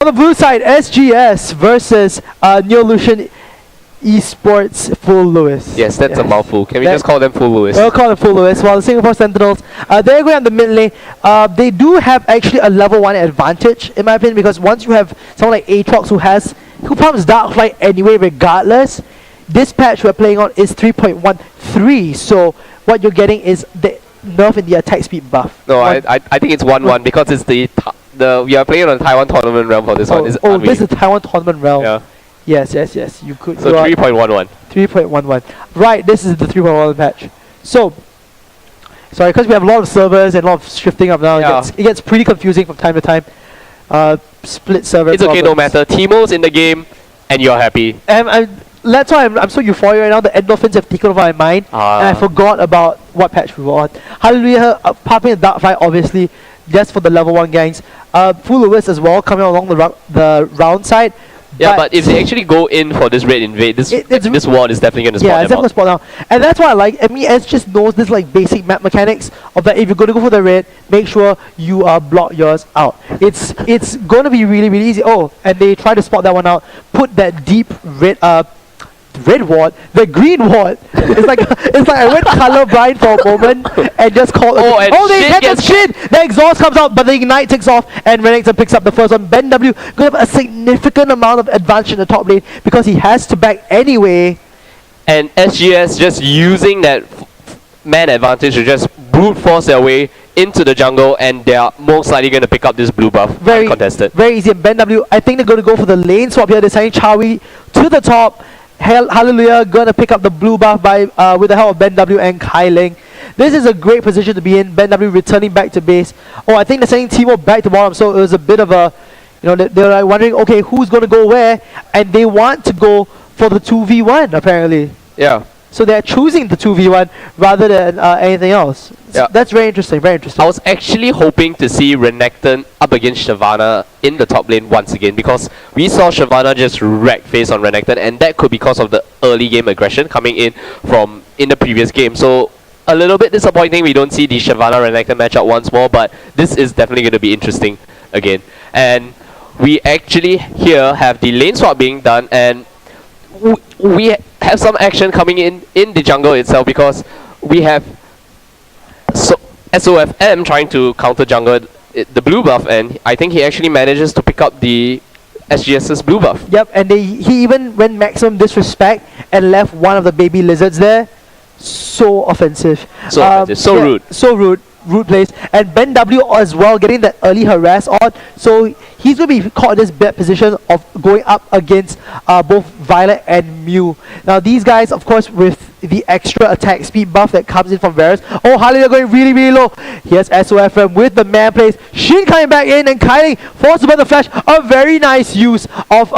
On the blue side, SGS versus Neolution Esports Full Lewis. Yes, that's a mouthful. Can we just call them Full Lewis? We'll call them Full Lewis. While the Singapore Sentinels, they're going on the mid lane. They do have actually a level 1 advantage, in my opinion, because once you have someone like Aatrox who pumps Dark Flight anyway, regardless, this patch we're playing on is 3.13. So what you're getting is the nerf in the attack speed buff. No, I think it's 1-1 because it's we are playing on the Taiwan tournament realm for this one. This is the Taiwan tournament realm. Yeah. Yes. You could. So 3.11. 3.11. Right. This is the 3.11 patch. So, sorry, because we have a lot of servers and a lot of shifting up now. Yeah. It gets pretty confusing from time to time. Split server. It's okay, no matter. Teemo's in the game, and you're happy. That's why I'm so euphoric right now. The endorphins have taken over my mind, and I forgot about what patch we were on. Hallelujah, popping the Dark Flight, obviously, just for the level 1 gangs. Full Lewis as well, coming along the round side. Yeah, but if they actually go in for this red invade, this ward is definitely going to spot them. Yeah, it's definitely going to spot down. And that's what I like. MES just knows this like basic map mechanics of that if you're going to go for the red, make sure you block yours out. It's going to be really, really easy. Oh, and they try to spot that one out. Put that deep red ward, the green ward. it's like I went colorblind for a moment and just called. They get the shit. The exhaust comes out, but the ignite takes off, and Renekton picks up the first one. Ben W gonna have a significant amount of advantage in the top lane because he has to back anyway. And SGS just using that man advantage to just brute force their way into the jungle, and they are most likely going to pick up this blue buff. Very contested. Very easy. And Ben W, I think they're going to go for the lane swap here. They're sending Chawi to the top. Hallelujah, gonna pick up the blue buff with the help of Ben W and Kai Ling. This is a great position to be in. Ben W returning back to base. Oh, I think they're sending Teemo back to bottom, so it was a bit of a, they're like wondering, okay, who's gonna go where, and they want to go for the 2v1 apparently. Yeah. So they're choosing the 2v1 rather than anything else. Yeah. That's very interesting, very interesting. I was actually hoping to see Renekton up against Shyvana in the top lane once again, because we saw Shyvana just wreck face on Renekton, and that could be because of the early game aggression coming in from in the previous game. So a little bit disappointing we don't see the Shyvana-Renekton matchup once more, but this is definitely going to be interesting again. And we actually here have the lane swap being done, and we have some action coming in the jungle itself, because we have SOFM trying to counter jungle the blue buff, and I think he actually manages to pick up the SGS's blue buff. Yep, and he even went maximum disrespect and left one of the baby lizards there. So offensive. So rude. So rude. Rude plays. And Ben W as well, getting that early harass on. So he's going to be caught in this bad position of going up against both Violet and Mew. Now these guys, of course, with the extra attack speed buff that comes in from Varus. Oh, Harley, they're going really, really low. Here's SOFM with the man plays. Shin coming back in, and Kylie forced to burn the flash. A very nice use of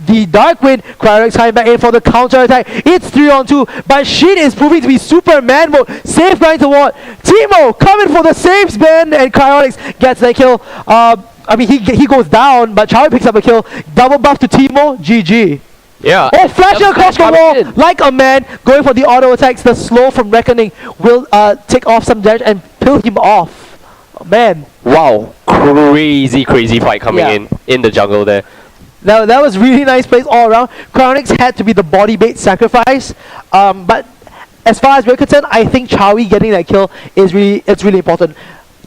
the Dark Wind. Cryorex coming back in for the counter attack. It's 3-on-2, but Shin is proving to be Superman mode. Safeguarding the ward. Teemo coming for the saves ban, and Cryorex gets that kill. I mean, he goes down, but Charlie picks up a kill. Double buff to Teemo. GG. Yeah. Oh, flashing across the wall like a man, going for the auto attacks. The slow from Reckoning will take off some damage and peel him off. Oh, man. Wow. Crazy fight coming in the jungle there. That was really nice plays all around. Cryonics had to be the body bait sacrifice, but as far as we're concerned, I think Chawi getting that kill is really important.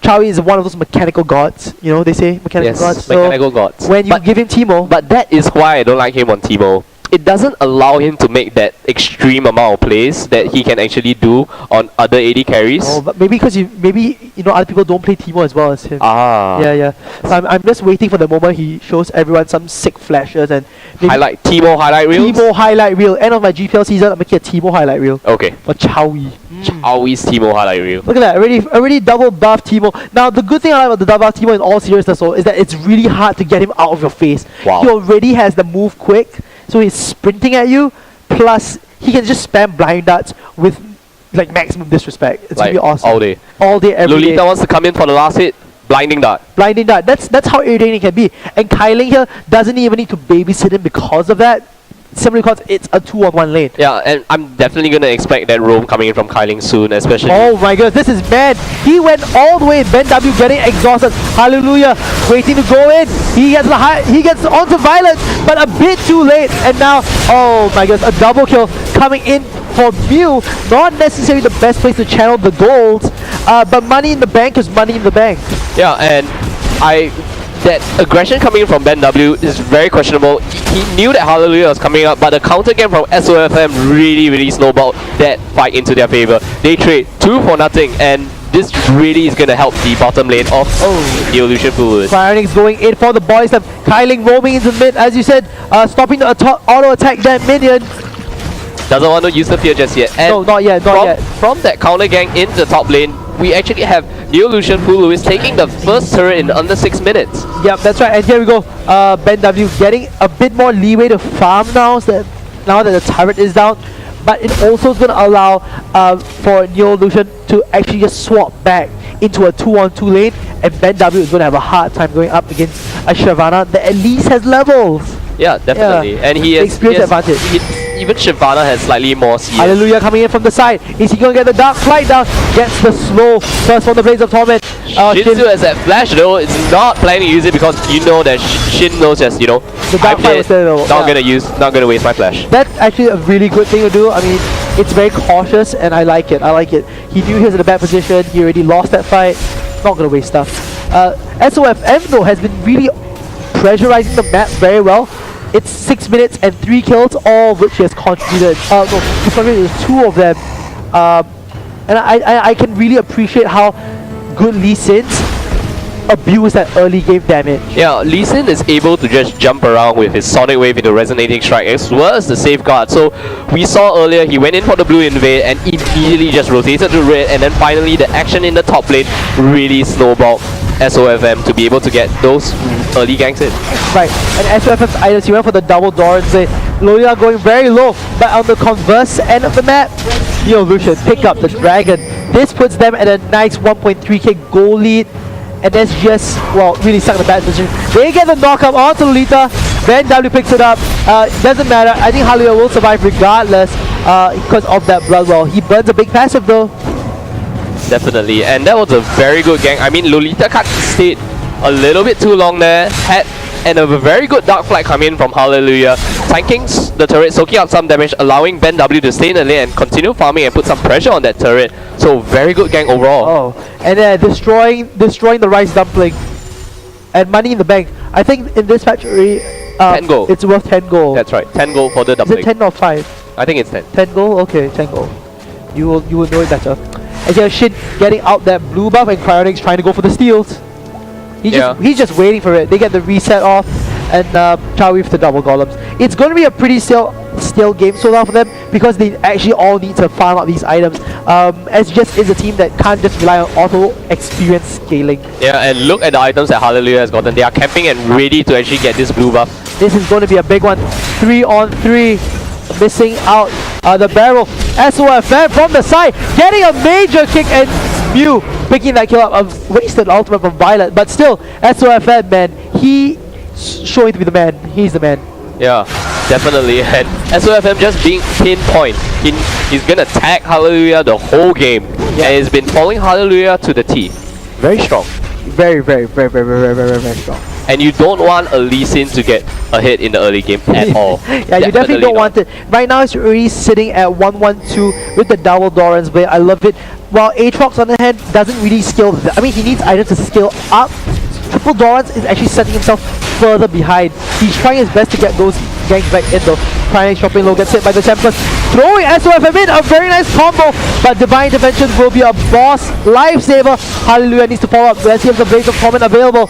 Chawi is one of those mechanical gods, they say mechanical gods. Mechanical gods. When you give him Teemo, but that is why I don't like him on Teemo. It doesn't allow him to make that extreme amount of plays that he can actually do on other AD carries. Oh, but maybe because other people don't play Teemo as well as him. Yeah. So I'm just waiting for the moment he shows everyone some sick flashes and Teemo highlight reels. Teemo highlight reel. End of my GPL season, I'm making a Teemo highlight reel. Okay. For Chawi. Chawi's Teemo highlight reel. Look at that, already double buff Teemo. Now the good thing I like about the double buff Teemo in all seriousness is that it's really hard to get him out of your face. Wow. He already has the move quick. So he's sprinting at you, plus he can just spam blind darts with like maximum disrespect. It's really awesome. All day, every day. Lolita wants to come in for the last hit. Blinding dart. Blinding dart. That's how irritating it can be. And Kyling here doesn't even need to babysit him because of that. simply because it's a 2-on-1 lane. Yeah, and I'm definitely gonna expect that roam coming in from Kailing soon, especially. Oh my goodness, this is man. He went all the way. Ben W getting exhausted. Hallelujah, waiting to go in. He gets onto Violet, but a bit too late. And now, oh my goodness, a double kill coming in for Mew. Not necessarily the best place to channel the golds, but money in the bank is money in the bank. Yeah, and that aggression coming from Ben W is very questionable. He knew that Hallelujah was coming up, but the counter game from SOFM really snowballed that fight into their favor. They trade 2 for nothing, and this really is going to help the bottom lane of Neolution Fools. Firenix going in for the boys. Kailing roaming into mid, as you said, stopping the auto attack that minion. Doesn't want to use the fear just yet. And no, not yet. From that counter gang in the top lane, we actually have Neolution Fulu taking the first turret in under 6 minutes. Yep, that's right. And here we go. Ben W getting a bit more leeway to farm now that the turret is down. But it also is going to allow for Neolution to actually just swap back into a 2-on-2 lane. And Ben W is going to have a hard time going up against a Shyvana that at least has levels. Yeah, definitely. Yeah. And he has experience advantage. Even Shyvana has slightly more CS. Hallelujah coming in from the side. Is he going to get the Dark Flight down? Gets the slow first from the Blades of Torment. Shinsu has that flash though. It's not planning to use it because you know that Shin knows just, you know, the Dark Flight was still not gonna waste my flash. That's actually a really good thing to do. I mean, it's very cautious and I like it. He knew he was in a bad position. He already lost that fight. Not going to waste stuff. SOFM though has been really pressurizing the map very well. It's 6 minutes and 3 kills, all of which he has contributed. No, he's contributed 2 of them. And I can really appreciate how good Lee Sin's abuse that early game damage. Yeah, Lee Sin is able to just jump around with his Sonic Wave into Resonating Strike as well as the Safeguard. So we saw earlier he went in for the blue invade and immediately just rotated to red, and then finally the action in the top lane really snowballed SOFM to be able to get those early ganks in. Right, and SOFM's items, he went for the double door and say Loya going very low, but on the converse end of the map, Neolution pick up the dragon. This puts them at a nice 1.3k goal lead. And SGS, well, really stuck in the bad position. They get the knockup onto Lolita. Ben W picks it up. Doesn't matter. I think Hallelujah will survive regardless because of that blood well. He burns a big passive though. Definitely, and that was a very good gang. I mean, Lolita cut stayed a little bit too long there. And a very good Dark Flight come in from Hallelujah, tanking the turret, soaking up some damage, allowing Ben W to stay in the lane and continue farming and put some pressure on that turret. So very good gang overall. Oh, and destroying the rice dumpling and money in the bank. I think in this match, 10 gold. It's worth 10 gold. That's right, 10 gold for the dumpling. Is it 10 or 5? I think it's 10. 10 gold? Okay, 10 gold. You will know it better. And here Shin getting out that blue buff and Cryonics trying to go for the steals. He's just waiting for it. They get the reset off and Chow with the double golems. It's going to be a pretty still game so far for them because they actually all need to farm out these items. SGS is a team that can't just rely on auto experience scaling. Yeah, and look at the items that Hallelujah has gotten. They are camping and ready to actually get this blue buff. This is going to be a big one. 3-on-3. Missing out the barrel. SOFM from the side getting a major kick, and Mew picking that kill up. A wasted ultimate from Violet, but still SOFM, man, he's showing to be the man. He's the man. Yeah, definitely. And SOFM just being pinpoint. He's gonna tag Hallelujah the whole game, and he's been following Hallelujah to the T. Very strong. Very strong. And you don't want a Lee Sin to get a hit in the early game at all. Yeah, you definitely don't want it. Right now it's already sitting at 1-1-2 with the double Doran's Blade. I love it. While Aatrox on the hand doesn't really scale. I mean, he needs items to scale up. Triple Doran's is actually setting himself further behind. He's trying his best to get those gangs back in though. Cryonics shopping low, gets hit by the Tempest. Throwing SOFM in, a very nice combo. But Divine Intervention will be a boss lifesaver. Hallelujah needs to follow up. Let's see if the Blades of Torment available.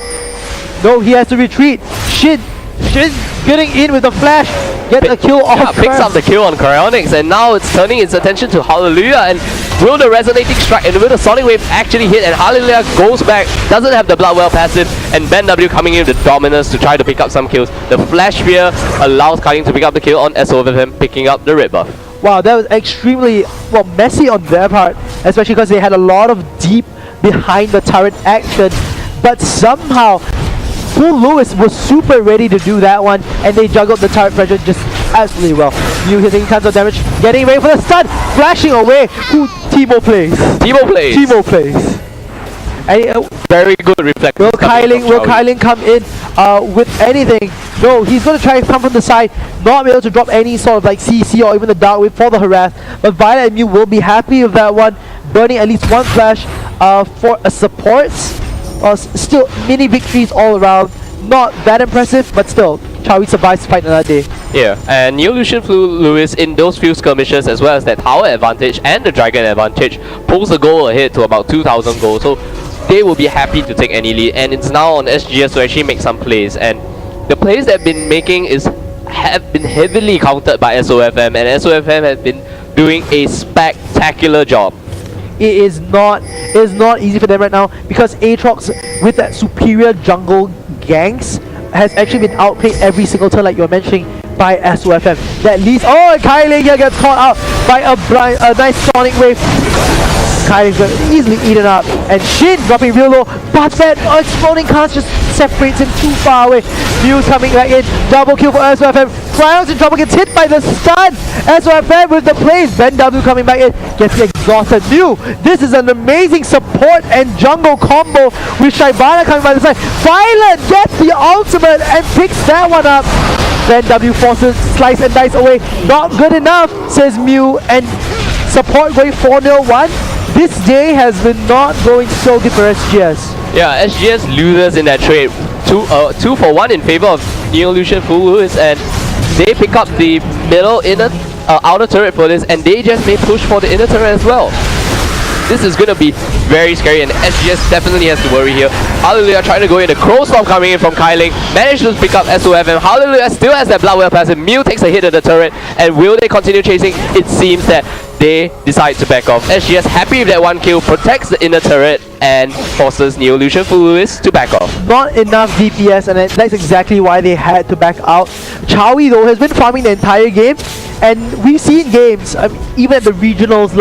No, he has to retreat. Shin getting in with the flash. Get a kill off. Picks up the kill on Cryonics, and now it's turning its attention to Hallelujah. And will the Resonating Strike and will the Sonic Wave actually hit? And Hallelujah goes back, doesn't have the Bloodwell passive, and Ben W coming in with the Dominus to try to pick up some kills. The Flash Spear allows Kailing to pick up the kill on SOFM, picking up the red buff. Wow, that was extremely messy on their part, especially because they had a lot of deep behind the turret action, but somehow Full Lewis was super ready to do that one, and they juggled the turret pressure just absolutely well. Mew hitting tons of damage, getting ready for the stun, flashing away. Who Timo plays? Timo plays. And, very good reflex. Will Kailing come in with anything? No, he's going to try and come from the side, not be able to drop any sort of like CC or even the Dark Wave for the harass. But Violet and Mew will be happy with that one, burning at least one flash for a support. Still, mini victories all around. Not that impressive, but still, Chloe survives to fight another day. Yeah, and Neolution flew Lewis in those few skirmishes as well as that tower advantage and the dragon advantage pulls the goal ahead to about 2,000 gold. So they will be happy to take any lead, and it's now on SGS to actually make some plays. And the plays they've been making have been heavily countered by SOFM, and SOFM has been doing a spectacular job. It is not easy for them right now because Aatrox with that superior jungle ganks has actually been outplayed every single turn like you're mentioning by SOFM. That leads, Kylie here gets caught out by a nice sonic wave. Kylie's easily eaten up, and Shin dropping real low, but that exploding cast just separates him too far away. Mew's coming back in, double kill for SOFM. Cryox in trouble, gets hit by the stun. SOFM with the plays, Ben W coming back in, gets exhausted. Mew, this is an amazing support and jungle combo with Shyvana coming by the side. Violet gets the ultimate and picks that one up. Ben W forces slice and dice away. Not good enough, says Mew, and support going 4-0-1. This day has been not going so good for SGS. Yeah, SGS loses in that trade. 2 for 1 in favor of Neolution Full Lewis, and they pick up the middle inner outer turret for this, and they just may push for the inner turret as well. This is going to be very scary, and SGS definitely has to worry here. Hallelujah trying to go in. The Crow Storm coming in from Kailing. Managed to pick up SOFM. Hallelujah still has that Blood Whale passive. Mew takes a hit at the turret, and will they continue chasing? It seems that they decide to back off. SGS happy with that one kill, protects the inner turret, and forces Neolution Full Lewis to back off. Not enough DPS, and that's exactly why they had to back out. Chowie though has been farming the entire game, and we've seen games, even at the regionals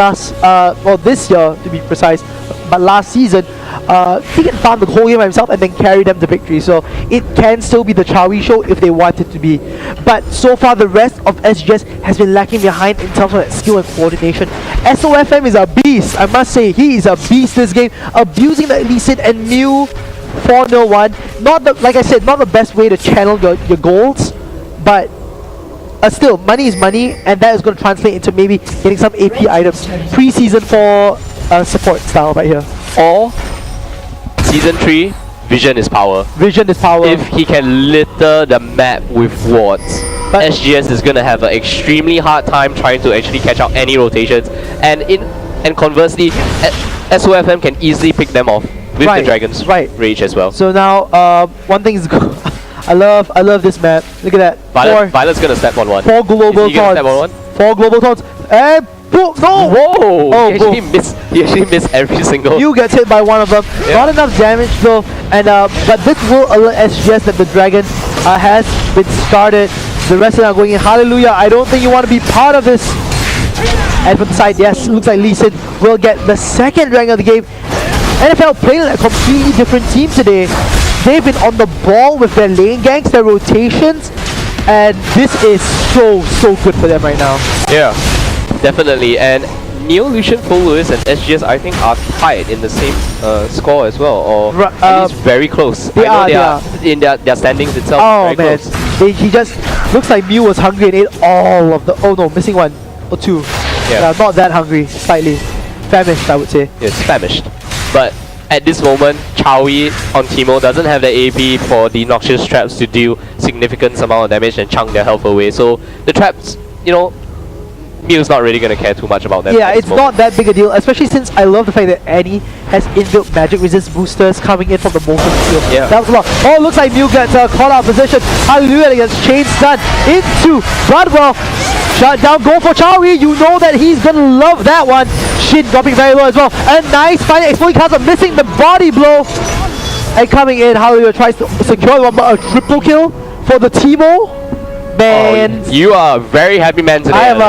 this year to be precise, but last season, he can farm the whole game by himself and then carry them to victory. So it can still be the Chowie show if they want it to be. But so far the rest of SGS has been lacking behind in terms of that skill and coordination. SOFM is a beast, I must say. He is a beast this game, abusing the Lee Sin and Mew 4-0-1. Like I said, not the best way to channel your goals, but still, money is money, and that is going to translate into maybe getting some AP items pre-season for support style right here. Or Season 3, Vision is power. Vision is power. If he can litter the map with wards, but SGS is going to have an extremely hard time trying to actually catch out any rotations, and conversely, SOFM can easily pick them off with the Dragon's Rage as well. So now, one thing is I love this map. Look at that. Violet's gonna step on one. 4 global taunts. 4 global taunts. And boom! No! Whoa! He actually missed every single. You gets hit by one of them. Yeah. Not enough damage though. And but this will alert SGS that the dragon has been started. The rest of them are going in. Hallelujah! I don't think you want to be part of this. And from the side, yes, looks like Lee Sin will get the second dragon of the game. NFL playing a completely different team today. They've been on the ball with their lane ganks, their rotations, and this is so good for them right now. Yeah, definitely. And Neolution, Full Lewis, and SGS I think are tied in the same score as well, or at least very close. They are in their standings itself. Oh very man, close. He just looks like Mew was hungry and ate all of the. Oh no, missing one or two. Yeah, not that hungry, slightly famished, I would say. Yes, famished, but. At this moment, Chowie on Teemo doesn't have the AP for the Noxious traps to deal significant amount of damage and chunk their health away. So the traps, Mew's not really going to care too much about them. Yeah, it's not that big a deal, especially since I love the fact that Annie has inbuilt magic resist boosters coming in from the motion field. Yeah. That was a lot. Oh, looks like Mew gets a call out position. Hallelujah gets chain stun into Bloodwell. Shut down, go for Chowie. You know that he's going to love that one. Shin dropping very low as well. A nice final exploding cast, missing the body blow. And coming in, Hallelujah tries to secure one, but a triple kill for the Teemo. Man. Oh, you are a very happy man today. I am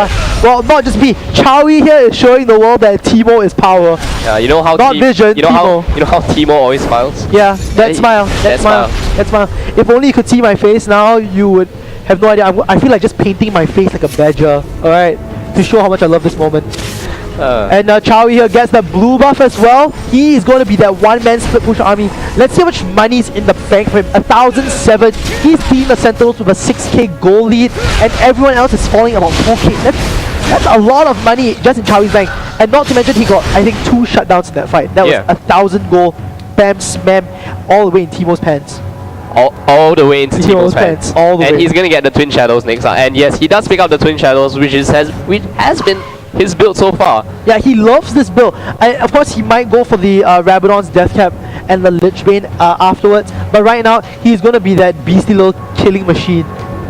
well, not just me. Chloe here is showing the world that Timo is power. Yeah, you know how Not vision, you know how Timo always smiles. Yeah, that Hey, smile, that smile, that smile. If only you could see my face now, you would have no idea. I feel like just painting my face like a badger. All right, to show how much I love this moment. And Chloe here gets the blue buff as well. He is going to be that one-man split push army. Let's see how much money is in the bank for him. 1,007. He's beating the Sentinels with a 6k goal lead, and everyone else is falling about 4k. That's a lot of money just in Chloe's bank. And not to mention he got, I think, 2 shutdowns in that fight. That was 1,000 goal, bam, smam, all the way in Timo's pants. All the way into Timo's pants. All the way. And he's gonna get the Twin Shadows next. And yes, he does pick up the Twin Shadows, which has been his build so far. Yeah, he loves this build. Of course, he might go for the Rabadon's Death Cap and the Lich Bane afterwards. But right now, he's going to be that beastly little killing machine.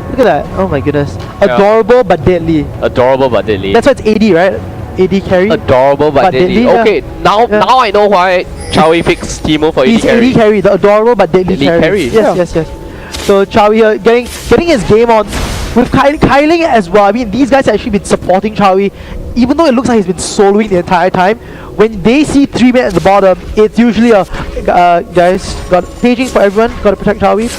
Look at that. Oh my goodness. Adorable but deadly. Adorable but deadly. That's why it's AD, right? AD carry. Adorable but deadly. Okay, now I know why Chloe picks Timo for AD carry. He's AD carry, the adorable but deadly carry. Yes. So Chloe here getting his game on. With Kyling as well. I mean, these guys have actually been supporting Chloe, even though it looks like he's been soloing the entire time. When they see 3 men at the bottom, it's usually a guys, got paging for everyone, gotta protect Chloe.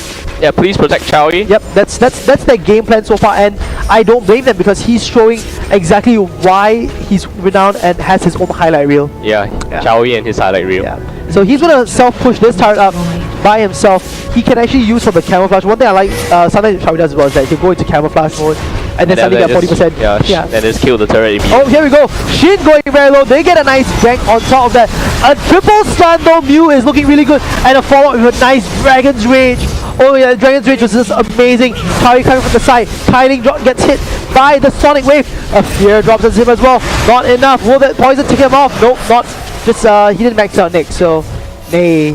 Yeah, please protect Chloe. Yep, that's their game plan so far, and I don't blame them because he's showing exactly why he's renowned and has his own highlight reel. Yeah. Chloe and his highlight reel. Yeah. So he's gonna self-push this turret up by himself. He can actually use for the camouflage. One thing I like sometimes Chloe does as well is that he can go into camouflage mode and then suddenly get 40%. Yeah, and just kill the turret immediately. Oh, here we go. Shin going very low. They get a nice gank on top of that. A triple stun though. Mew is looking really good. And a follow-up with a nice Dragon's Rage. Oh yeah, Dragon's Rage was just amazing. Chloe coming from the side. Kyling gets hit by the Sonic Wave. A Fear drops on him as well. Not enough. Will that poison take him off? Nope, not. Just he didn't max out Nick, so nay.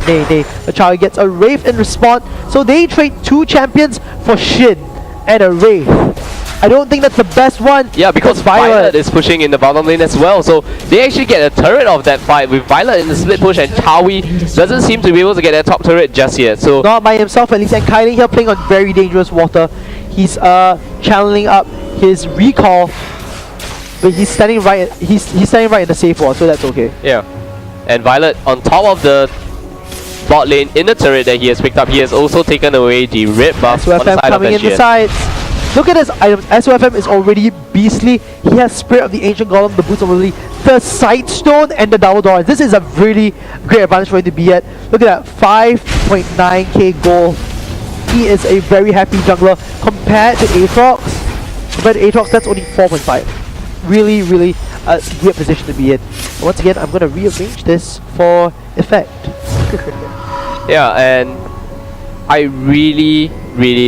But Chloe gets a Wraith in response. So they trade 2 champions for Shin and a Wraith. I don't think that's the best one. Yeah, because Violet is pushing in the bottom lane as well. So they actually get a turret of that fight with Violet in the split push, and Chloe doesn't seem to be able to get that top turret just yet. So not by himself at least. And Kylie here playing on very dangerous water. He's channeling up his recall, but he's standing right. He's standing right in the safe wall, so that's okay. Yeah, and Violet on top of the bot lane in the turret that he has picked up. He has also taken away the red buff on the side of coming in the SGS. sides. Look at his items. SOFM is already beastly. He has Spirit of the Ancient Golem, the Boots of Lily, the Sight Stone, and the Double Door. This is a really great advantage for him to be at. Look at that, 5.9k gold. He is a very happy jungler compared to Aatrox. Compared to Aatrox, that's only 4.5. Really a great position to be in. And once again, I'm going to rearrange this for effect. Yeah, and I really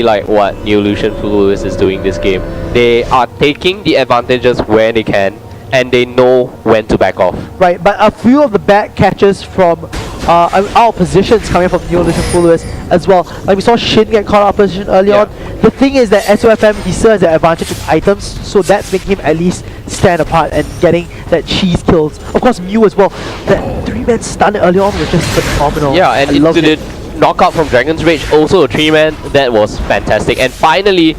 like what Neolution Fluis is doing this game. They are taking the advantages where they can, and they know when to back off. Right, but a few of the back catches from our positions coming from Neolution Fluis as well. Like we saw Shin get caught out of position earlier on. The thing is that SOFM, he still has the advantage with items, so that's making him at least stand apart and getting that cheese kills. Of course, Mew as well. That 3-man stun earlier on was just phenomenal. Yeah, and into the knockout from Dragon's Rage, also a 3-man, that was fantastic. And finally,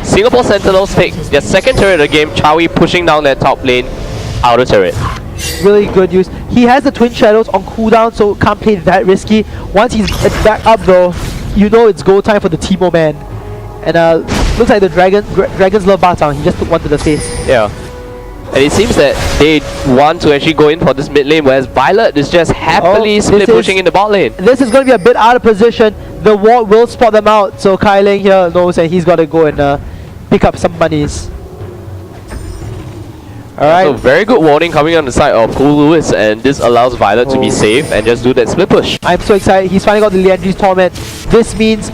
Singapore Sentinels take their second turret of the game, Chloe pushing down that top lane, outer turret. Really good use. He has the Twin Shadows on cooldown, so can't play that risky. Once he's back up though, you know it's go time for the Timo man. And looks like the Dragons love Batang, he just took one to the face. Yeah. And it seems that they want to actually go in for this mid lane, whereas Violet is just happily split pushing in the bot lane. This is going to be a bit out of position. The ward will spot them out, so Kyling here knows that he's got to go and pick up some monies. Alright. So very good warning coming on the side of Cool Lewis, and this allows Violet to be safe and just do that split push. I'm so excited. He's finally got the Leandri's Torment. This means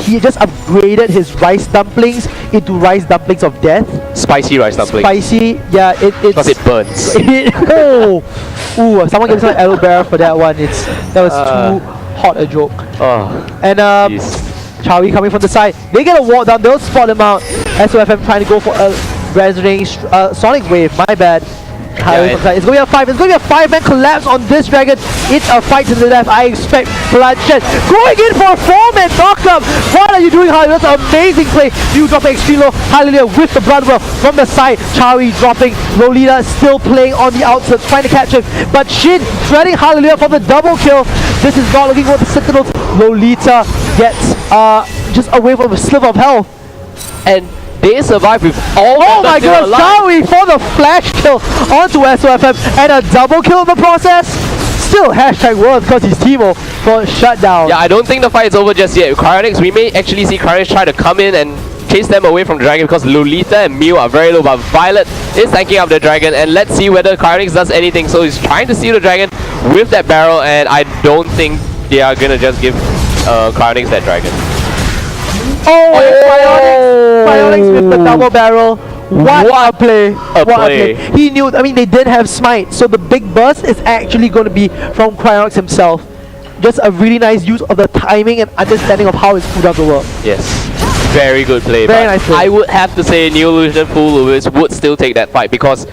he just upgraded his rice dumplings into rice dumplings of death. Spicy rice dumplings. Spicy, yeah. It's because it burns. Ooh, someone gave me some aloe vera for that one. That was too hot a joke. And Chloe coming from the side. They get a ward down. They'll spot him out. SOFM trying to go for a resonating Sonic Wave. My bad. Highway from the side. It's going to be a 5. It's going to be a 5-man collapse on this dragon. It's a fight to the death. I expect bloodshed. Going in for a 4-man knockup. What are you doing, Hallelujah? That's an amazing play. You dropping extreme low. Hallelujah with the Bloodwell from the side. Chawi dropping. Lolita still playing on the outskirts, trying to catch him. But Shin threading Hallelujah for the double kill. This is not looking good for the Sentinels. Lolita gets just away from a sliver of health. And they survive with all oh my god, Chawi for the flash kill onto SOFM and a double kill in the process. Still hashtag worth because he's Teemo for shutdown. Yeah, I don't think the fight is over just yet. Cryonics, we may actually see Cryonics try to come in and chase them away from the dragon because Lolita and Mew are very low, but Violet is tanking up the dragon, and let's see whether Cryonics does anything. So he's trying to steal the dragon with that barrel, and I don't think they are gonna just give Cryonics that dragon. Cryonics with the double barrel. What a play. What a play. He knew, I mean, they did have smite, so the big burst is actually going to be from Cryonics himself. Just a really nice use of the timing and understanding of how his cooldowns will work. Yes. Very good play. Very nice play. I would have to say Neolution Full Lewis would still take that fight because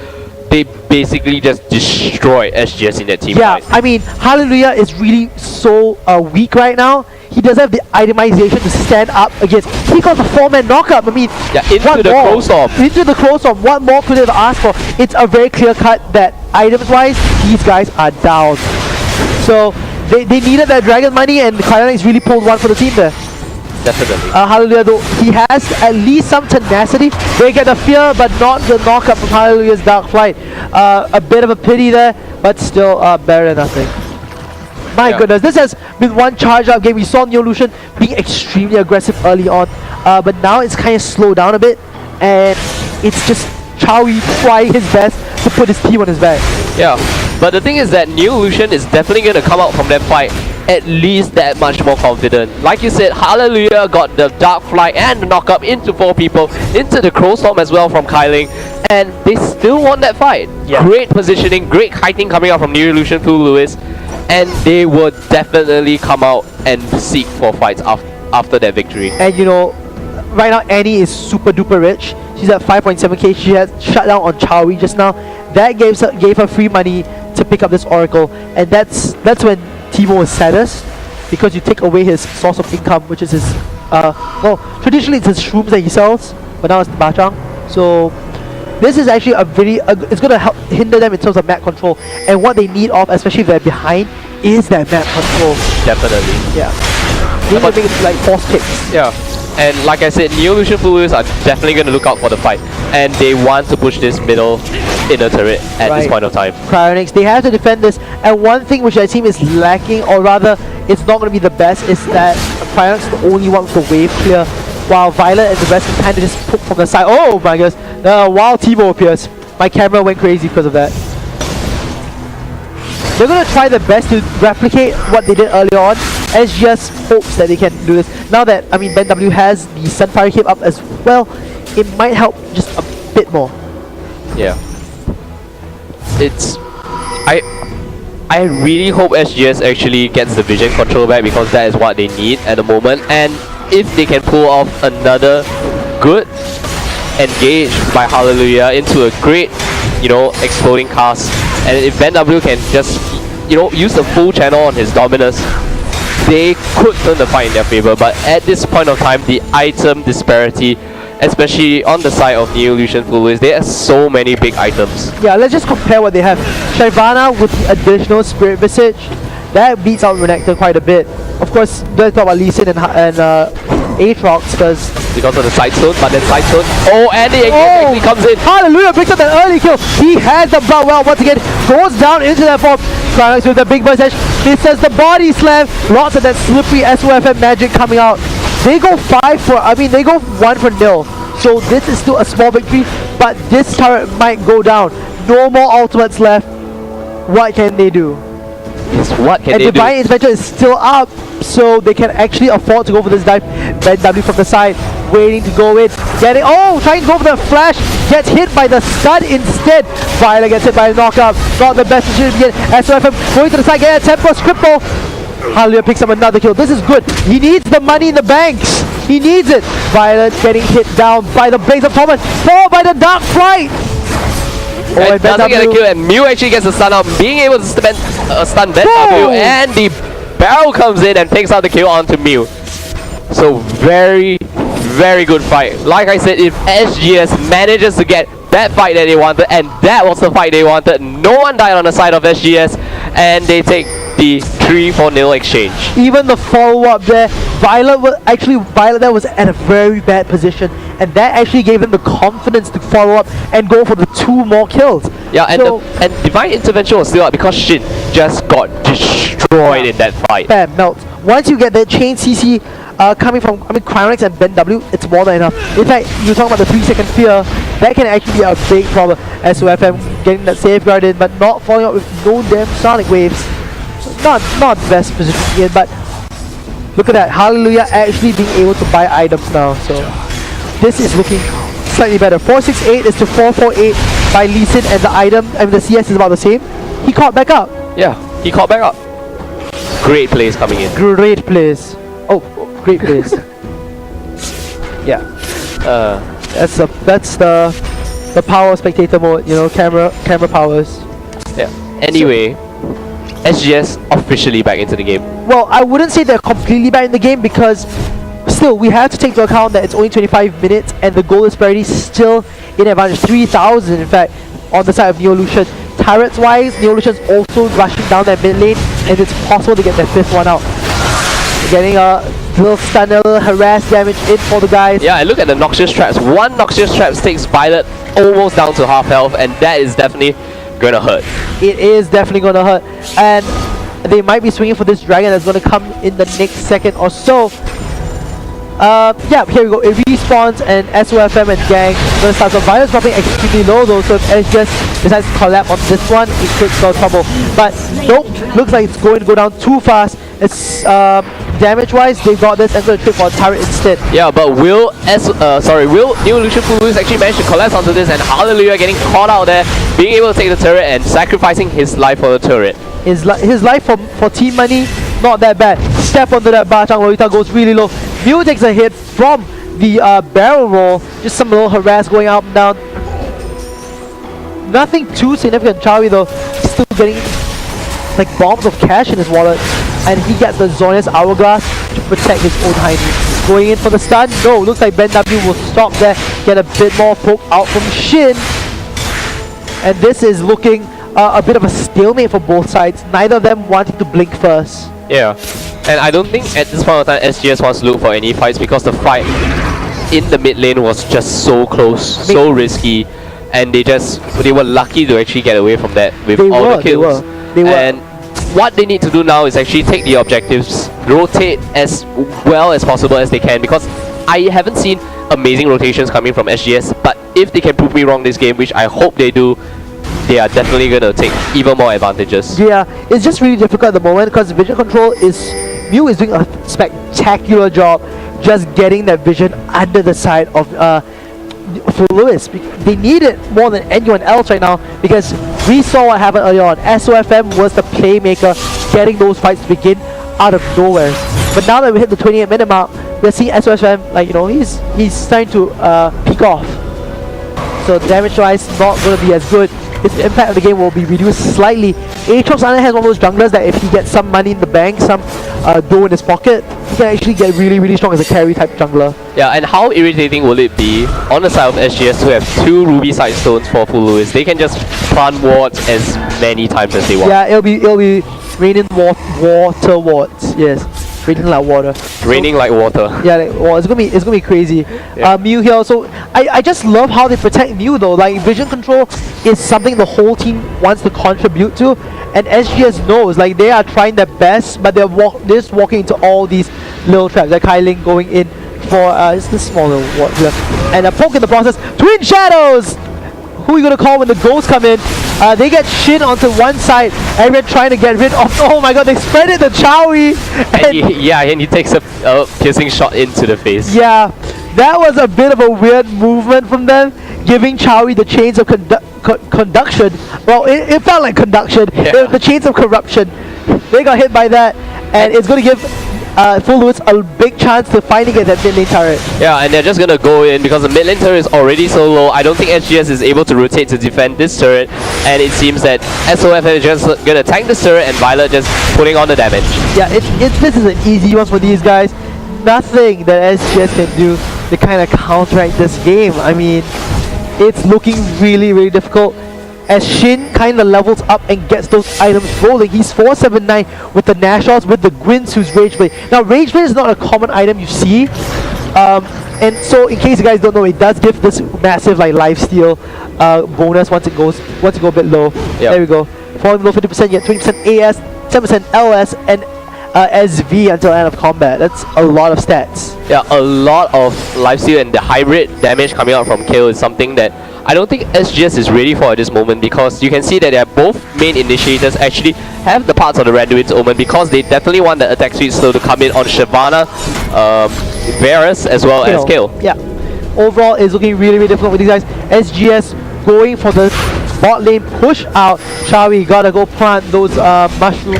they basically just destroyed SGS in that team fight. I mean, Hallelujah is really so weak right now. He doesn't have the itemization to stand up against. He got the 4-man knockup. I mean, into the Crow Storm. Into the Crow Storm. What more could they have asked for? It's a very clear cut that items-wise, these guys are down. So they needed that dragon money, and Cryonics really pulled one for the team there. Definitely. Hallelujah, though, he has at least some tenacity. They get the fear, but not the knockup from Hallelujah's Dark Flight. A bit of a pity there, but still better than nothing. My goodness, this has been one charge up game. We saw Neolution being extremely aggressive early on, but now it's kind of slowed down a bit, and it's just Chawi trying his best to put his team on his back. Yeah, but the thing is that Neolution is definitely going to come out from that fight at least that much more confident. Like you said, Hallelujah got the Dark Flight and the knockup into 4 people, into the Crow Storm as well from Kailing, and they still won that fight. Great positioning, great kiting coming out from Neolution through Lewis, and they would definitely come out and seek for fights after that victory. And you know, right now Annie is super duper rich. She's at 5.7k. She has shut down on Chawi just now. That gave her free money to pick up this Oracle, and that's when Teemo is saddest, because you take away his source of income, which is his well, traditionally it's his shrooms that he sells, but now it's the bachang. So this is actually a very it's going to help hinder them in terms of map control, and what they need of, especially if they're behind, is that map control. Definitely. Yeah. They need to make it like force kicks. Yeah. And like I said, Neolution Fluids are definitely going to look out for the fight, and they want to push this middle inner turret at this point of time. Cryonics, they have to defend this, and one thing which their team is lacking, or rather it's not going to be the best, is that Cryonics is the only one with the wave clear, while Violet and the rest can kind of just poke from the side. Oh my goodness, while Teemo appears. My camera went crazy because of that. They're going to try their best to replicate what they did earlier on. SGS hopes that they can do this. Now that, I mean, Ben W has the Sunfire cape up as well, it might help just a bit more. Yeah. It's... I really hope SGS actually gets the vision control back, because that is what they need at the moment. And if they can pull off another good engage by Hallelujah into a great, you know, exploding cast, and if Ben W can just, you know, use the full channel on his dominance, they could turn the fight in their favor. But at this point of time, the item disparity, especially on the side of Neolution Fluids, there are so many big items. Yeah, let's just compare what they have. Shyvana with the additional Spirit Visage, that beats out Renekton quite a bit. Of course, let's talk about Lee Sin and Aatrox because of the side stone, but then side stone. Oh, and the actually comes in. Hallelujah picks up that early kill. He has the blood well once again, goes down into that form. Cryonics with the big burst edge. This says the body slam. Lots of that slippery SOFM magic coming out. They go 1-0. So this is still a small victory, but this turret might go down. No more ultimates left. What can they do? What can they do? And Divine Intervention is still up, so they can actually afford to go for this dive. Ben W from the side, waiting to go in. Getting, trying to go for the flash. Gets hit by the stun instead. Violet gets hit by a knockout. Not the best decision to get. SOFM going to the side, get a tempo scripple. Hallelujah picks up another kill. This is good. He needs the money in the banks. He needs it. Violet getting hit down by the Blaze of Thomas, followed by the Dark Flight. and doesn't get a BenW kill, and Mew actually gets a stun out, being able to stun BenW, and the barrel comes in and takes out the kill onto Mew. So very good fight. Like I said, if SGS manages to get that fight that they wanted, and that was the fight they wanted, no one died on the side of SGS, and they take the 3-4-0 exchange. Even the follow-up there, Violet there was at a very bad position, and that actually gave them the confidence to follow up and go for the 2 more kills. Yeah, and Divine Intervention was still up because Shin just got destroyed in that fight. Bam, melt. Once you get that chain CC coming from, Cryonex and BenW, it's more than enough. In fact, you're talking about the 3-second fear, that can actually be a big problem. SOFM getting that safeguard in, but not following up with no damn Sonic Waves. Not the best position in, but look at that. Hallelujah actually being able to buy items now. So this is looking slightly better. 468 is to 448 by Lee Sin, and the CS is about the same. He caught back up. Yeah, he caught back up. Great plays coming in. Great plays. Oh, great plays. Yeah. That's the power of spectator mode. You know, camera powers. Yeah. Anyway. SGS officially back into the game. Well, I wouldn't say they're completely back in the game because still we have to take into account that it's only 25 minutes and the goal disparity still in advantage. 3,000 in fact on the side of Neolution. Turrets wise, Neolution's also rushing down that mid lane, and it's possible to get that 5th one out. Getting a little stunner, harass damage in for the guys. Yeah, and look at the Noxious Traps. One Noxious Traps takes Violet almost down to half health, and that is definitely gonna hurt. It is definitely gonna hurt, and they might be swinging for this dragon that's gonna come in the next second or so. Yeah, here we go. It respawns, and SOFM and Gang gonna start. So Violet's dropping extremely low though, so if SGS decides to collab on this one, it could spell trouble. But nope, looks like it's going to go down too fast. It's damage-wise, they got this and gonna trip for a turret instead. Yeah, but will Neolution Fulu's actually manage to collapse onto this, and Hallelujah getting caught out there, being able to take the turret and sacrificing his life for the turret. His life for team money, not that bad. Step onto that bar, Chang Lolita goes really low. Mew takes a hit from the barrel roll, just some little harass going up and down. Nothing too significant. Chawi though, still getting like bombs of cash in his wallet, and he gets the Zonia's Hourglass to protect his own hiney. Going in for the stun, no, looks like BenW will stop there, get a bit more poke out from Shin, and this is looking a bit of a stalemate for both sides, neither of them wanting to blink first. Yeah, and I don't think at this point of time SGS wants to look for any fights because the fight in the mid lane was just so close, so risky, and they were lucky to actually get away from that with all the kills. They were. And what they need to do now is actually take the objectives, rotate as well as possible as they can, because I haven't seen amazing rotations coming from SGS, but if they can prove me wrong this game, which I hope they do, they are definitely going to take even more advantages. Yeah, it's just really difficult at the moment because vision control Mew is doing a spectacular job just getting that vision under the side of for Lewis. They need it more than anyone else right now because we saw what happened earlier on. SOFM was the playmaker getting those fights to begin out of nowhere. But now that we hit the 28-minute mark, we're seeing SOFM, like, you know, he's starting to peak off. So damage-wise, not going to be as good. His impact of the game will be reduced slightly. Aatrox on the other hand is one of those junglers that if he gets some money in the bank, some dough in his pocket, he can actually get really strong as a carry type jungler. Yeah, and how irritating will it be on the side of SGS to have 2 ruby side stones for full Lewis? They can just plant wards as many times as they want. Yeah, it'll be raining water wards. Yes, raining like water. Raining like water. Yeah, it's gonna be crazy. Yeah. Mew here. So I just love how they protect Mew though. Like vision control is something the whole team wants to contribute to, and SGS knows like they are trying their best, but they're just walking into all these little traps. Like Kyling going in for it's this small little ward here, and a poke in the process. Twin Shadows. Who are you gonna call when the ghosts come in? They get Shin onto one side. Everyone trying to get rid of. Oh my god! They spread it to Chowie. And he takes a piercing shot into the face. Yeah, that was a bit of a weird movement from them, giving Chowie the chains of conduction. Well, it felt like conduction. Yeah. The chains of corruption. They got hit by that, and it's going to give Full Lewis a big chance to finally get that mid lane turret. Yeah, and they're just gonna go in because the mid lane turret is already so low. I don't think SGS is able to rotate to defend this turret, and it seems that SOF is just gonna tank this turret and Violet just putting on the damage. Yeah, this is an easy one for these guys. Nothing that SGS can do to kind of counteract this game. I mean, it's looking really, really difficult. As Shin kind of levels up and gets those items rolling. He's 479 with the Nashos, with the Gwynsu's Rage Blade. Now, Rage Blade is not a common item you see. And so, in case you guys don't know, it does give this massive like lifesteal bonus once it goes a bit low. Yep. There we go. Falling below 50%, yet 20% AS, 10% LS, and SV until end of combat. That's a lot of stats. Yeah, a lot of lifesteal, and the hybrid damage coming out from Kill is something that I don't think SGS is ready for at this moment, because you can see that they're both main initiators actually have the parts of the Randuin's Omen, because they definitely want the attack speed slow to come in on Shyvana, Varus, as well as Kill. Yeah. Overall, it's looking really, really difficult with these guys. SGS going for the bot lane push out. Chawi gotta go plant those mushroom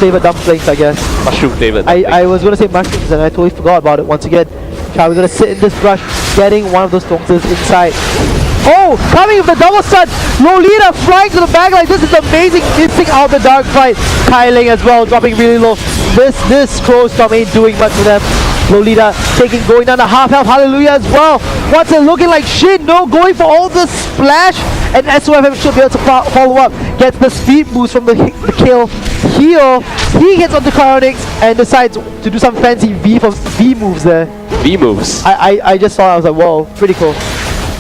flavored dumplings, I guess. Mushroom flavored. I was gonna say mushrooms and I totally forgot about it once again. Chawi gonna sit in this brush, getting one of those Tonksas inside. Oh, coming with the double stun! Lolita flying to the back like this is amazing, missing out the dark fight. Kyling as well, dropping really low. This Crow Storm ain't doing much for them. Lolita going down to half health, Hallelujah as well. What's it looking like? Shin, no, going for all the splash, and SOFM should be able to follow up. Gets the speed boost from the kill. Heal, he gets onto Cryonix and decides to do some fancy V moves there. V moves. I just saw it, I was like, whoa, pretty cool.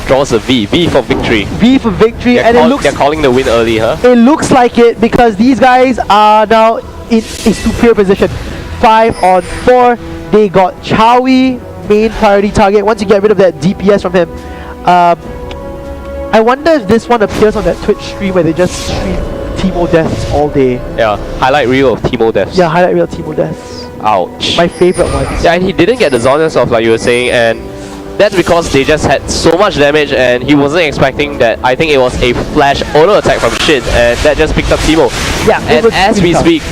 Draws a V. V for victory. V for victory, they're calling the win early, huh? It looks like it because these guys are now in a superior position. 5 on 4. They got Chawi, main priority target. Once you get rid of that DPS from him, I wonder if this one appears on that Twitch stream where they just stream Teemo deaths all day. Yeah, highlight reel of Teemo deaths. Yeah, highlight reel of Teemo deaths. Ouch. My favorite ones. Yeah, and he didn't get the Zonias off like you were saying, and that's because they just had so much damage and he wasn't expecting that. I think it was a flash auto attack from Shin, and that just picked up Teemo. Yeah, and as we speak,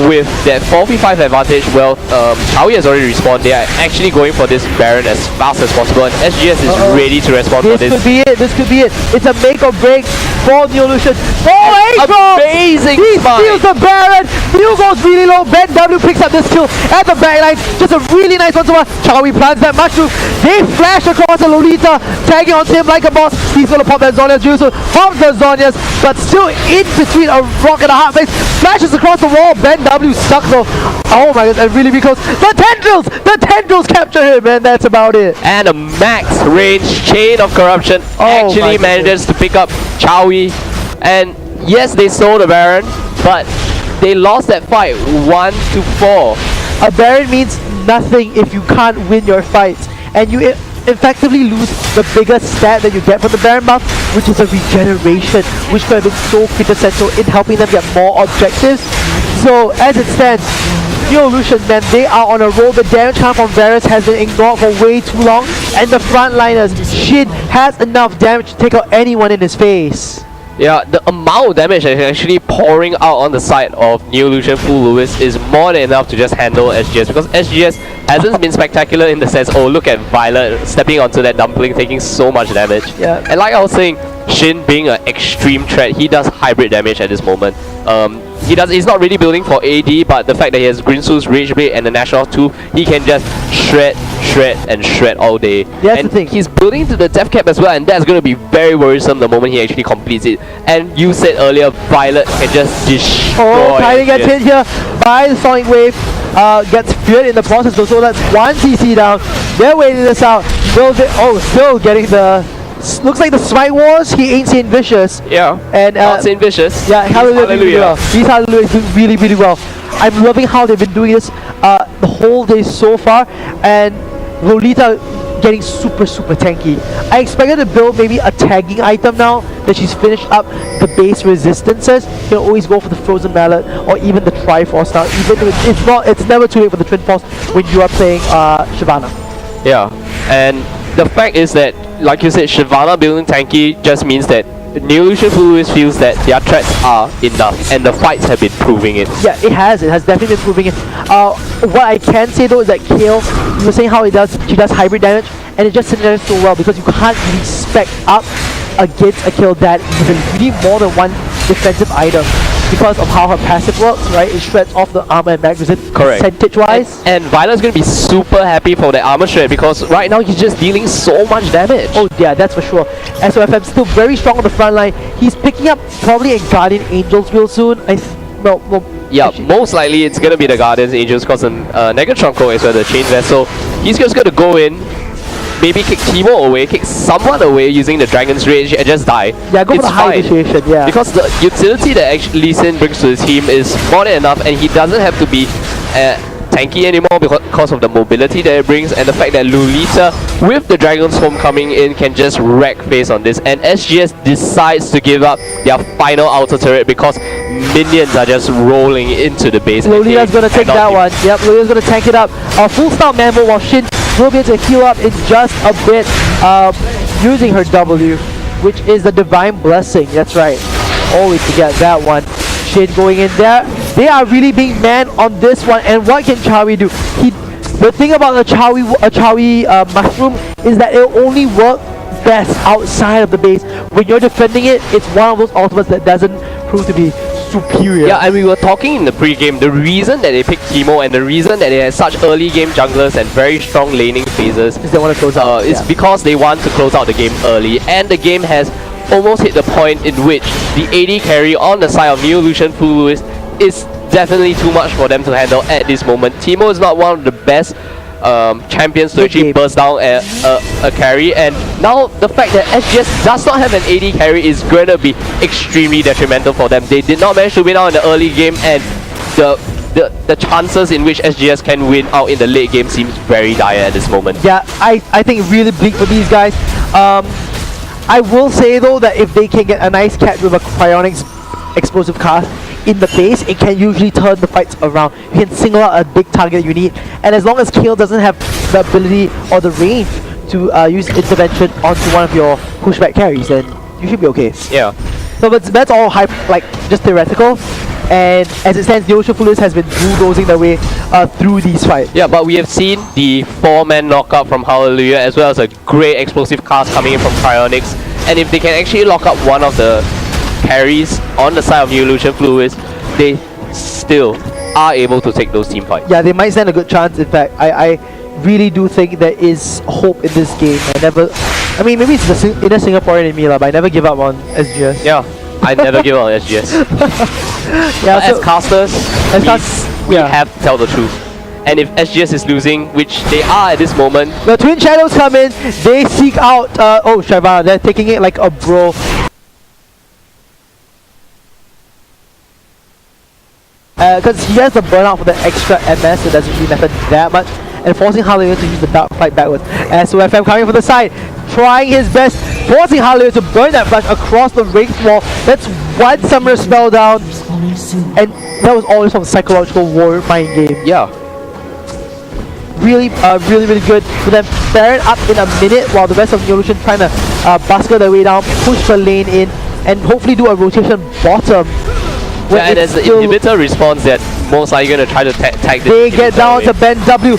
with that 4v5 advantage, well, Chawi has already respawned. They are actually going for this Baron as fast as possible, and SGS is ready to respond for this. This could be it. It's a make or break for Neolution. Oh, amazing! He steals the Baron. Mew goes really low. Ben W picks up this kill at the backline. Just a really nice one. Chawi plants that mushroom. They flash across the Lolita, tagging onto him like a boss. He's gonna pop that Zonias juice. Pops the Zonias, but still in between a rock and a hard face. Flashes across the wall. Ben W stuck though. Oh my god, and really because the tendrils capture him, and that's about it. And a max range Chain of Corruption actually manages to pick up Chawi, and yes, they stole the Baron, but they lost that fight 1-4. A Baron means nothing if you can't win your fights, and you effectively lose the biggest stat that you get from the Baron buff, which is a regeneration, which could have been so quintessential in helping them get more objectives. So as it stands, Neolution, man, they are on a roll. The damage count from Varus has been ignored for way too long, and the frontliners, Shin has enough damage to take out anyone in his face. Yeah, the amount of damage that is actually pouring out on the side of Neolution Full Lewis is more than enough to just handle SGS, because SGS hasn't been spectacular in the sense, oh, look at Violet stepping onto that dumpling, taking so much damage. Yeah. And like I was saying, Shin being an extreme threat, he does hybrid damage at this moment. He's not really building for AD, but the fact that he has Grinsu's Rage Blade and the National 2, he can just shred all day. That's and the thing. He's building to the death cap as well, and that's going to be very worrisome the moment he actually completes it. And you said earlier, Violet can just destroy. Oh, Kylie gets hit here by the Sonic Wave. Gets feared in the process though, so that's one CC down. They're waiting this out. Still getting the... Looks like the Smite Wars, he ain't Saint Vicious. Yeah, and not Saint Vicious. Yeah, Hallelujah. He's Hallelujah doing really, really well. I'm loving how they've been doing this the whole day so far, and Lolita getting super tanky. I expected to build maybe a tagging item now that she's finished up the base resistances. You can always go for the Frozen Mallet or even the Triforce now. Even it's never too late for the Twin Force when you are playing Shyvana. Yeah, and the fact is that, like you said, Shyvana building tanky just means that Neolution Fluis feels that their threats are enough, and the fights have been proving it. Yeah, it has definitely been proving it. What I can say though is that Kale, you were saying how she does hybrid damage, and it just synergizes so well because you can't really spec up against a Kale that easily. You need more than one defensive item because of how her passive works, right? It shreds off the armor and magazine percentage-wise. And Violet's going to be super happy for the armor shred because right now he's just dealing so much damage. Oh yeah, that's for sure. SOFM still very strong on the front line. He's picking up probably a Guardian Angels real soon. Yeah, most likely it's going to be the Guardians Angels because Negatron is where the chain vessel. He's just going to go in, maybe kick Timo away, kick someone away using the Dragon's Rage and just die. Yeah, go for the high initiation, yeah. Because the utility that actually Lee Sin brings to the team is more than enough, and he doesn't have to be tanky anymore because of the mobility that it brings, and the fact that Lolita with the Dragon's Home coming in can just wreck face on this, and SGS decides to give up their final outer turret because minions are just rolling into the base. Lolita's gonna take that one. Yep, Lolita's gonna tank it up. Full start Mambo while Shin will be able to heal up in just a bit using her W, which is the Divine Blessing. That's right. Always forget that one. Shin going in there. They are really being manned on this one. And what can Chawi do? The thing about a Chawi mushroom is that it will only work best outside of the base. When you're defending it, it's one of those ultimates that doesn't prove to be superior. Yeah, and we were talking in the pre-game, the reason that they picked Timo and the reason that they had such early game junglers and very strong laning phases is they want to close out. It's because they want to close out the game early, and the game has almost hit the point in which the AD carry on the side of Neolution Fluis is definitely too much for them to handle at this moment. Timo is not one of the best champions to actually burst down a carry, and now the fact that SGS does not have an AD carry is going to be extremely detrimental for them. They did not manage to win out in the early game, and the chances in which SGS can win out in the late game seems very dire at this moment. Yeah, I think really bleak for these guys. I will say though that if they can get a nice catch with a Cryonics explosive cast in the base, it can usually turn the fights around. You can single out a big target you need, and as long as Kale doesn't have the ability or the range to use intervention onto one of your pushback carries, then you should be okay. Yeah. So that's all just theoretical, and as it stands, Neolution Fluis has been bulldozing their way through these fights. Yeah, but we have seen the 4-man knockout from Hallelujah as well as a great explosive cast coming in from Cryonics, and if they can actually lock up one of the carries on the side of Neolution Fluis, they still are able to take those team fights. Yeah, they might stand a good chance. In fact, I really do think there is hope in this game. I mean, maybe it's the inner Singaporean in me, but I never give up on SGS. Yeah, I never give up on SGS. Yeah, as casters, we have to tell the truth. And if SGS is losing, which they are at this moment, the Twin Shadows come in, they seek out, oh, Shyvana, they're taking it like a bro. Because he has the burnout for the extra MS, it doesn't really matter that much, and forcing Hallelujah to use the dark fight backwards. SOFM coming from the side, trying his best, forcing Hallelujah to burn that flash across the range wall. That's one summoner spell down, and that was always from psychological war mind game. yeah. Really good for them. Baron up in a minute while the rest of Neolution trying to busker their way down, push the lane in, and hopefully do a rotation bottom. Yeah, and as the inhibitor responds, that most likely going to try to tag this. They get down to Ben W.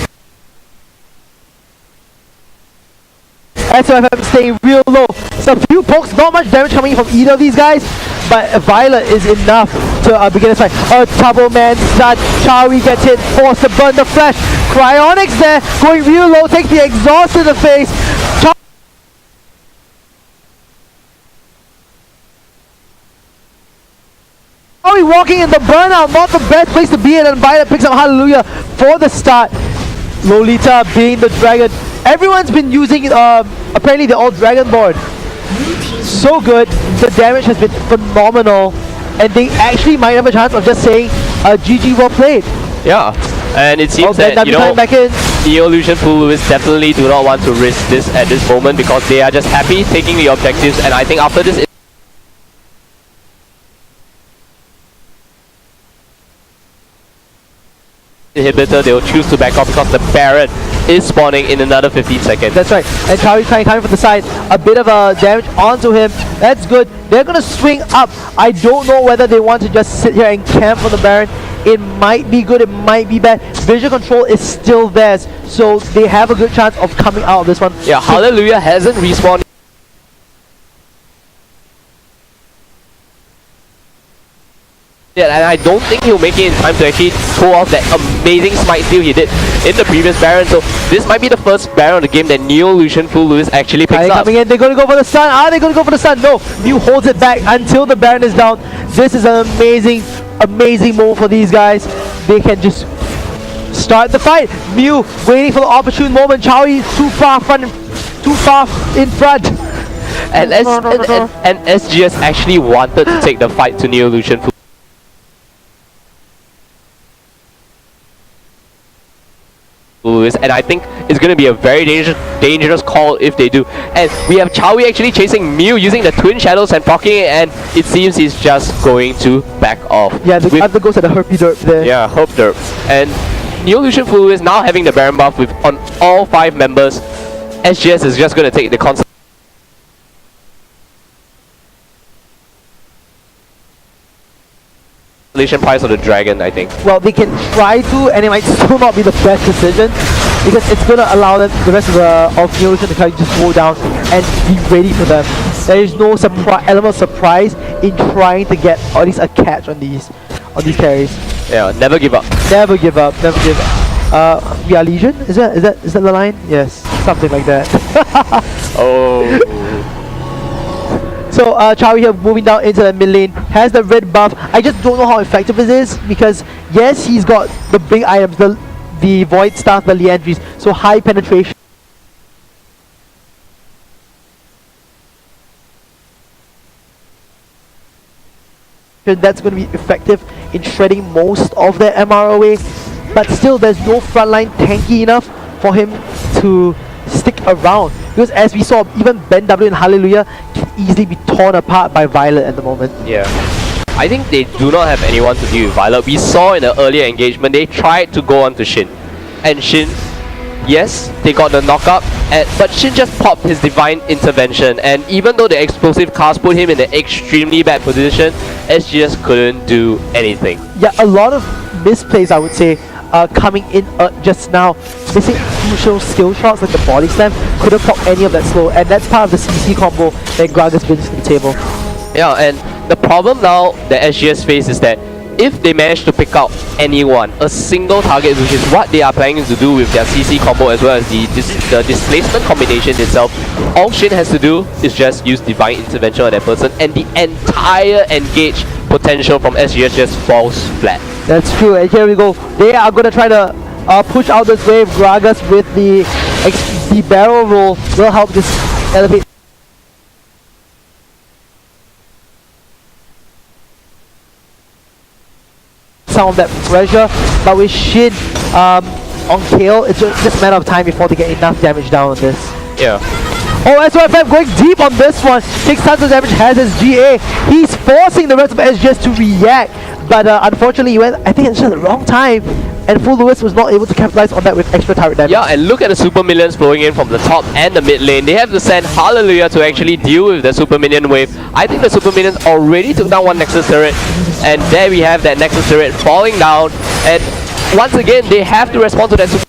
SOFM staying real low. So a few pokes, not much damage coming in from either of these guys, but Violet is enough to begin this fight. Trouble Man stun. Chawi gets hit, forced to burn the flash. Cryonics there, going real low, takes the exhaust to the face. Chawi walking in the burnout, not the best place to be in, and Violet picks up Hallelujah for the start. Lolita being the dragon. Everyone's been using, apparently they're all Dragonborn. So good, the damage has been phenomenal, and they actually might have a chance of just saying, GG, well played. Yeah, and it seems that, you know, Neolution Fluis definitely do not want to risk this at this moment because they are just happy taking the objectives, and I think after this inhibitor, they will choose to back off because the Baron is spawning in another 15 seconds. That's right. And Chloe coming from the side. A bit of damage onto him. That's good. They're going to swing up. I don't know whether they want to just sit here and camp for the Baron. It might be good, it might be bad. Visual control is still theirs, so they have a good chance of coming out of this one. Yeah, Hallelujah hasn't respawned. Yeah, and I don't think he'll make it in time to actually pull off that amazing smite steal he did in the previous Baron. So this might be the first Baron of the game that Neolution Full Lewis actually picks up. Coming in, they're going to go for the stun. Are they going to go for the stun? No, Mew holds it back until the Baron is down. This is an amazing move for these guys. They can just start the fight. Mew waiting for the opportune moment. Chowie too far in front. And SGS actually wanted to take the fight to Neolution Full Lewis, and I think it's going to be a very dangerous call if they do. And we have Chowie actually chasing Mew using the twin shadows and blocking it, and it seems he's just going to back off. Yeah, the other goes at the herpy derp there. Yeah, herp derp. And Neolution Full Lewis now having the Baron buff with on all 5 members. SGS is just going to take the concept price of the dragon, I think. Well, they can try to, and it might still not be the best decision because it's gonna allow them, the rest of Neolution to kind of just go down and be ready for them. There is no element of surprise in trying to get at least a catch on these carries. Yeah, never give up. Never give up. Never give up. We are Legion? Is that the line? Yes, something like that. Oh. So Chowie here moving down into the mid lane, has the red buff. I just don't know how effective it is because yes, he's got the big items, the Void Staff, the Liandries, so high penetration. That's going to be effective in shredding most of their MR away, but still there's no frontline tanky enough for him to stick around, because as we saw, even Ben W and Hallelujah can easily be torn apart by Violet at the moment. Yeah, I think they do not have anyone to deal with Violet. We saw in the earlier engagement they tried to go on to Shin, and Shin, yes, they got the knockup, but Shin just popped his Divine Intervention, and even though the explosive cast put him in an extremely bad position, SGS couldn't do anything. Yeah, a lot of misplays, I would say, coming in just now, missing crucial skill shots like the body slam, couldn't pop any of that slow, and that's part of the CC combo that Gragas brings to the table. Yeah, and the problem now that SGS face is that if they manage to pick out anyone, a single target, which is what they are planning to do with their CC combo as well as the displacement combination itself, all Shin has to do is just use Divine Intervention on that person, and the entire engage potential from SGS just falls flat. That's true, and here we go. They are going to try to push out this wave. Gragas with the barrel roll will help just elevate some of that pressure, but with Shin on Kale, it's just a matter of time before they get enough damage down on this. Yeah. Oh, SYFM going deep on this one. 6 tons of damage has his GA. He's forcing the rest of SGS to react, but unfortunately he went, I think, it's just the wrong time, and Full Lewis was not able to capitalize on that with extra turret damage. Yeah, and look at the super minions flowing in from the top and the mid lane. They have to send Hallelujah to actually deal with the super minion wave. I think the super minions already took down one Nexus turret, and there we have that Nexus turret falling down, and once again they have to respond to that super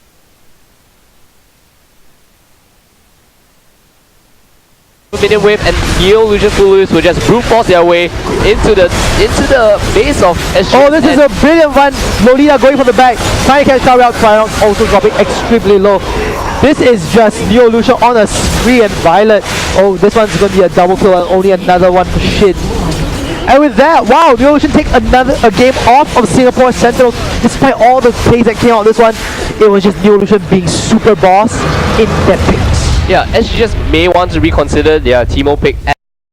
minion wave, and Neolution Full Lewis will just brute force their way into the base of SGS. Oh, this is a brilliant run. Lolita going for the back, trying to catch Chowie out, Triumph also dropping extremely low. This is just Neolution on a spree, and Violet. Oh, this one's going to be a double kill and only another one for Shin. And with that, wow, Neolution take a game off of Singapore Sentinels. Despite all the plays that came out this one, it was just Neolution being super boss in that picks. Yeah, SGS may want to reconsider their Teemo pick.